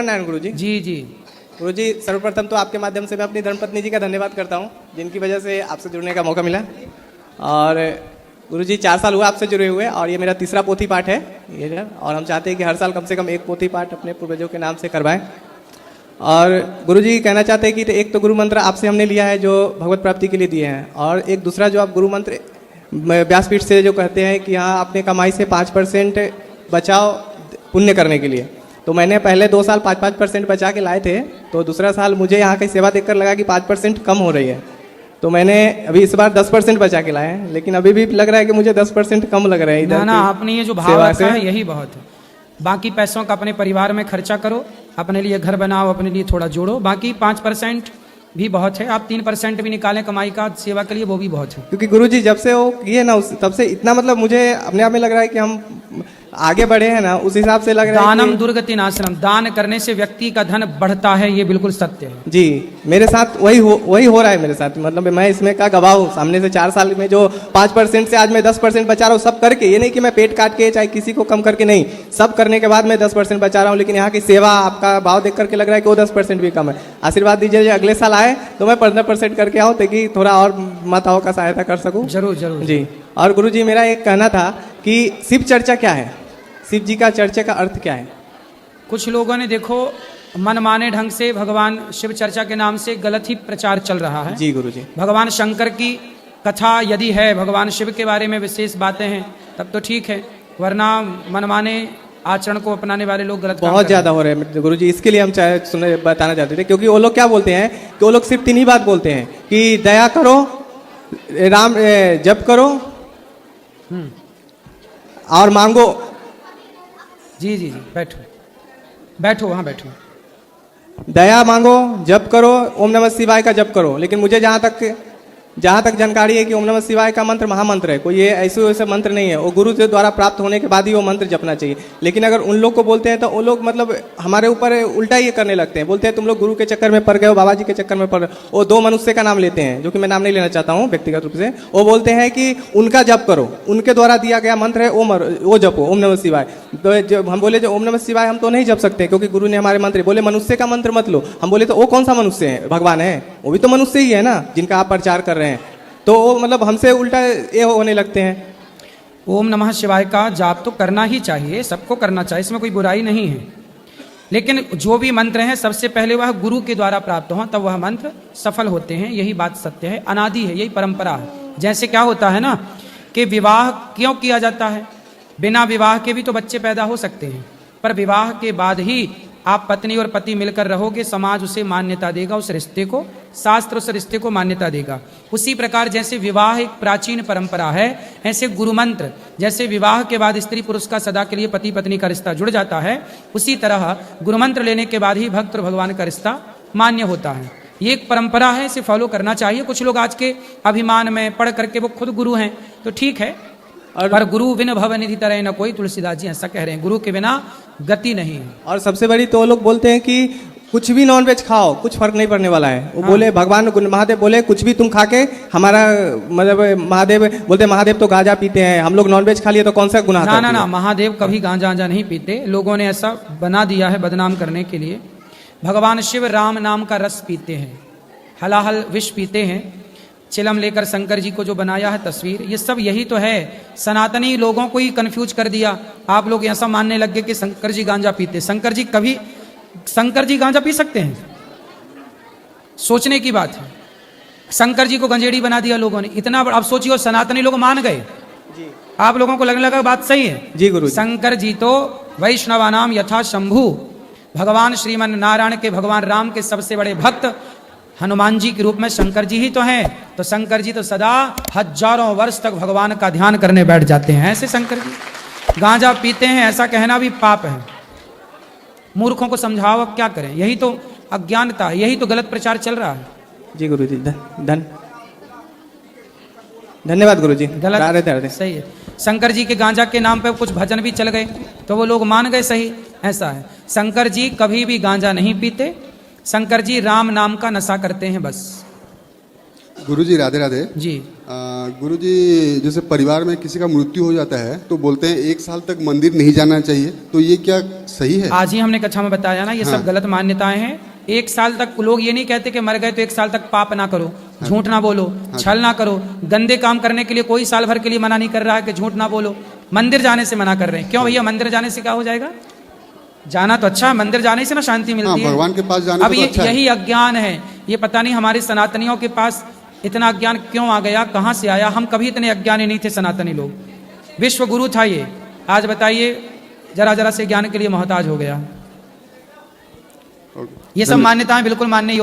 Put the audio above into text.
नारायण गुरु जी। जी जी गुरु जी, सर्वप्रथम तो आपके माध्यम से मैं अपनी धर्मपत्नी जी का धन्यवाद करता हूँ, जिनकी वजह से आपसे जुड़ने का मौका मिला। और गुरु जी 4 साल हुआ आपसे जुड़े हुए, और ये मेरा तीसरा पोथी पाठ है ये, और हम चाहते हैं कि हर साल कम से कम एक पोथी पाठ अपने पूर्वजों के नाम से करवाएं। और गुरु जी कहना चाहते हैं कि एक तो गुरु मंत्र आपसे हमने लिया है जो भगवत प्राप्ति के लिए दिए हैं, और एक दूसरा जो आप गुरु मंत्र व्यासपीठ से जो कहते हैं कि हाँ अपने कमाई से 5% बचाओ पुण्य करने के लिए, तो मैंने पहले 2 साल 5% बचा के लाए थे, तो दूसरा साल मुझे यहाँ की सेवा देखकर लगा कि 5% कम हो रही है, तो मैंने अभी इस बार 10% बचा के लाए हैं, लेकिन अभी भी लग रहा है कि मुझे 10% कम लग रहा है इधर। ना आपने ये जो भाव रखा है यही बहुत है। बाकी पैसों का अपने परिवार में खर्चा करो, अपने लिए घर बनाओ, अपने लिए थोड़ा जोड़ो, बाकी 5% भी बहुत है। आप 3% भी निकालें कमाई का सेवा के लिए, वो भी बहुत है। क्योंकि गुरुजी जब से वो किए ना तब से इतना मतलब मुझे अपने आप में लग रहा है कि हम आगे बढ़े हैं ना, उस हिसाब से लग रहा है। दानम दुर्गति नाशनम, दान करने से व्यक्ति का धन बढ़ता है, ये बिल्कुल सत्य है जी। मेरे साथ वही हो रहा है मेरे साथ, मतलब मैं इसमें का गवाह हूँ। सामने से 4 साल में जो 5% से आज मैं 10% बचा रहा हूँ, सब करके, ये नहीं कि मैं पेट काट के चाहे किसी को कम करके, नहीं, सब करने के बाद मैं 10% बचा रहा हूँ। लेकिन यहाँ की सेवा आपका भाव देख करके लग रहा है कि वो 10% भी कम है। आशीर्वाद दीजिए अगले साल आए तो मैं 15% करके आऊँ, ताकि थोड़ा और माताओं का सहायता कर सकूँ। जरूर जरूर जी। और गुरु जी मेरा एक कहना था कि शिव चर्चा क्या है, शिव जी का चर्चा का अर्थ क्या है? कुछ लोगों ने देखो मनमाने ढंग से भगवान शिव चर्चा के नाम से गलत ही प्रचार चल रहा है। जी गुरु जी। भगवान शंकर की कथा यदि है, भगवान शिव के बारे में विशेष बातें हैं, तब तो ठीक है, वरना मनमाने आचरण को अपनाने वाले लोग गलत बहुत ज्यादा हो रहे हैं गुरु जी। इसके लिए हम बताना चाहते थे, क्योंकि वो लोग क्या बोलते हैं कि वो लोग सिर्फ 3 ही बात बोलते हैं कि दया करो, राम जप करो और मांगो। जी जी जी, बैठो बैठो, वहाँ बैठो। दया मांगो, जप करो, ओम नमः शिवाय का जप करो। लेकिन मुझे जहाँ तक जानकारी है कि ओम नमः शिवाय का मंत्र महामंत्र है, कोई ये ऐसे मंत्र नहीं है, वो गुरु के द्वारा प्राप्त होने के बाद ही वो मंत्र जपना चाहिए। लेकिन अगर उन लोग को बोलते हैं तो वो लोग मतलब हमारे ऊपर उल्टा ये करने लगते हैं, बोलते हैं तुम लोग गुरु के चक्कर में पड़ गए हो, बाबा जी के चक्कर में पड़ गए। वो 2 मनुष्य का नाम लेते हैं, जो कि मैं नाम नहीं लेना चाहता हूँ व्यक्तिगत रूप से। वो बोलते हैं कि उनका जप करो, उनके द्वारा दिया गया मंत्र है वो जपो, ओम नमः शिवाय। तो जब हम बोले जो ओम नमः शिवाय हम तो नहीं जप सकते, क्योंकि गुरु ने हमारे मंत्र बोले मनुष्य का मंत्र मत लो। हम बोले तो वो कौन सा मनुष्य है, भगवान है, वो भी तो मनुष्य ही है ना जिनका आप प्रचार कर रहे हैं। तो मतलब हमसे उल्टा ये होने लगते हैं। ओम नमः शिवाय का जाप तो करना ही चाहिए, सबको करना चाहिए, इसमें कोई बुराई नहीं है। लेकिन जो भी मंत्र हैं सबसे पहले वह गुरु के द्वारा प्राप्त हो, तब वह मंत्र सफल होते हैं, यही बात सत्य है, अनादि है, यही परंपरा है। जैसे क्या होता है ना कि विवाह क्यों किया जाता है, बिना विवाह के भी तो बच्चे पैदा हो सकते हैं, पर विवाह के बाद ही आप पत्नी और पति मिलकर रहोगे, समाज उसे मान्यता देगा, उस रिश्ते को, शास्त्र उस रिश्ते को मान्यता देगा। उसी प्रकार जैसे विवाह एक प्राचीन परंपरा है, ऐसे गुरु मंत्र, जैसे विवाह के बाद स्त्री पुरुष का सदा के लिए पति पत्नी का रिश्ता जुड़ जाता है, उसी तरह गुरु मंत्र लेने के बाद ही भक्त और भगवान का रिश्ता मान्य होता है। ये एक परंपरा है, इसे फॉलो करना चाहिए। कुछ लोग आज के अभिमान में पढ़ करके वो खुद गुरु हैं, तो ठीक है, पर गुरु बिन भव निधि तरह न कोई, तुलसीदास जी ऐसा कह रहे हैं, गुरु के बिना गति नहीं है। और सबसे बड़ी तो लोग बोलते हैं कि कुछ भी नॉनवेज खाओ, कुछ फर्क नहीं पड़ने वाला है। वो बोले भगवान महादेव बोले कुछ भी तुम खा के हमारा मतलब महादेव बोलते महादेव तो गांजा पीते हैं, हम लोग नॉनवेज खा लिए तो कौन सा गुनाह? ना ना, महादेव कभी गांजा नहीं पीते, लोगों ने ऐसा बना दिया है बदनाम करने के लिए। भगवान शिव राम नाम का रस पीते हैं, हलाहल विष पीते हैं। चिलम लेकर शंकर जी को जो बनाया है तस्वीर, ये सब यही तो है। सनातनी लोगों को ही कंफ्यूज कर दिया। आप लोग ऐसा मानने लग गए कि शंकर जी गांजा पीते। शंकर जी गांजा पी सकते हैं? सोचने की बात है। शंकर जी को गंजेड़ी बना दिया लोगों ने, इतना अब सोचिए, सनातनी लोग मान गए। आप लोगों को लगने लगा बात सही है जी गुरु। शंकर जी तो वैष्णवा नाम यथा शंभु, भगवान श्रीमन नारायण के, भगवान राम के सबसे बड़े भक्त हनुमान जी के रूप में शंकर जी ही तो हैं। तो शंकर जी तो सदा हजारों वर्ष तक भगवान का ध्यान करने बैठ जाते हैं। ऐसे शंकर जी गांजा पीते हैं, ऐसा कहना भी पाप है। मूर्खों को समझाओ, अब क्या करें, यही तो अज्ञानता है, यही तो गलत प्रचार चल रहा है। जी गुरु जी, धन्यवाद गुरु जी। गलत सही है। शंकर जी के गांजा के नाम पे कुछ भजन भी चल गए तो वो लोग मान गए, सही ऐसा है। शंकर जी कभी भी गांजा नहीं पीते, शंकर जी राम नाम का नशा करते हैं बस। गुरुजी राधे राधे जी। गुरुजी, जैसे परिवार में किसी का मृत्यु हो जाता है तो बोलते हैं 1 साल तक मंदिर नहीं जाना चाहिए, तो ये क्या सही है? आज ही हमने कक्षा में बताया ना, ये हाँ। सब गलत मान्यताएं हैं। 1 साल तक लोग ये नहीं कहते कि मर गए तो 1 साल तक पाप ना करो, झूठ ना बोलो, छल ना करो। गंदे काम करने के लिए कोई साल भर के लिए मना नहीं कर रहा है कि झूठ ना बोलो। मंदिर जाने से मना कर रहे हैं। क्यों भैया? मंदिर जाने से क्या हो जाएगा? जाना तो अच्छा है, मंदिर जाने से ना शांति मिलती है। भगवान के पास जाने अब से तो ये अच्छा है। यही अज्ञान है। ये पता नहीं हमारे सनातनियों के पास इतना अज्ञान क्यों आ गया, कहां से आया। हम कभी इतने अज्ञानी नहीं थे सनातनी लोग। विश्व गुरु था ये, आज बताइए जरा जरा से ज्ञान के लिए मोहताज हो गया। ये सब मान्यताएं बिल्कुल मानने योग्य